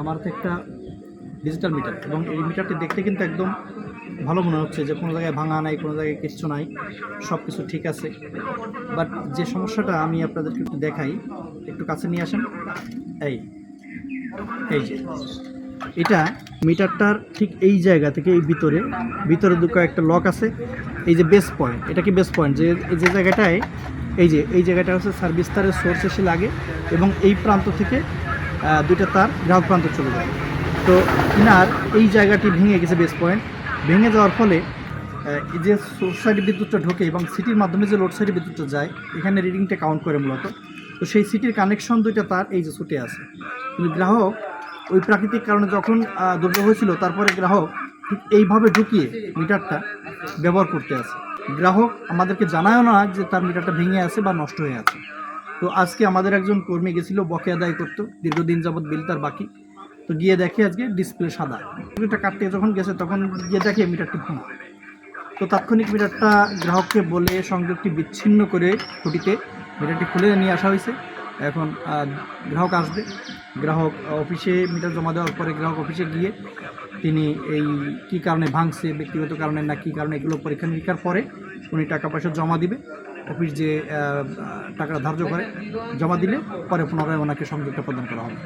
আমার হাতে একটা ডিজিটাল মিটার এবং এই মিটারটি দেখতে কিন্তু একদম ভালো মনে হচ্ছে যে কোনো জায়গায় ভাঙা নাই, কোনো জায়গায় কিচ্ছু নাই, সব কিছু ঠিক আছে। বাট যে সমস্যাটা আমি আপনাদেরকে একটু দেখাই, একটু কাছে নিয়ে আসেন। এই এই যে এটা মিটারটার ঠিক এই জায়গা থেকে এই ভিতরে দুটো একটা লক আছে। এই যে বেস পয়েন্ট, এটা কি বেস পয়েন্ট, যে যে জায়গাটায় এই জায়গাটা হচ্ছে সার্ভিস তারের সোর্স এসে লাগে এবং এই প্রান্ত থেকে দুইটা তার গ্রাহক প্রান্ত চলে যায়। তো ইনার এই জায়গাটি ভেঙে গেছে, বেস পয়েন্ট ভেঙে যাওয়ার ফলে এই যে সোর্স সাইডে বিদ্যুৎটা ঢোকে এবং সিটির মাধ্যমে যে লোড সাইডে বিদ্যুৎটা যায়, এখানে রিডিংটা কাউন্ট করে মূলত। তো সেই সিটির কানেকশন দুইটা তার এই যে ছুটে আছে, কিন্তু গ্রাহক ওই প্রাকৃতিক কারণে যখন দুর্যোগ হয়েছিল তারপরে গ্রাহক ঠিক এইভাবে ঢুকিয়ে মিটারটা ব্যবহার করতে আছে। গ্রাহক আমাদেরকে জানায়ও না যে তার মিটারটা ভেঙে আছে বা নষ্ট হয়ে আছে। তো আজকে আমাদের একজন কর্মী গেছিলো বকেয়া আদায় করতো, দীর্ঘদিন যাবৎ বিল তার বাকি। তো গিয়ে দেখে আজকে ডিসপ্লে সাদা, মিটারটা কাটতে যখন গেছে তখন গিয়ে দেখে মিটারটি ভাঙা। তো তাৎক্ষণিক মিটারটা গ্রাহককে বলে সংযোগটি বিচ্ছিন্ন করে খুঁটিতে মিটারটি খুলে নিয়ে আসা হয়েছে। এখন গ্রাহক আসবে, গ্রাহক অফিসে মিটার জমা দেওয়ার পরে গ্রাহক অফিসে গিয়ে তিনি এই কী কারণে ভাঙছে, ব্যক্তিগত কারণে না কী কারণে, এগুলো পরীক্ষা নিরীক্ষার পরে উনি টাকা পয়সা জমা দিবে। অফিস যে টাকা ধার্য করে জমা দিলে পরে পুনরায় ওনাকে সংযোগটা প্রদান করা হবে।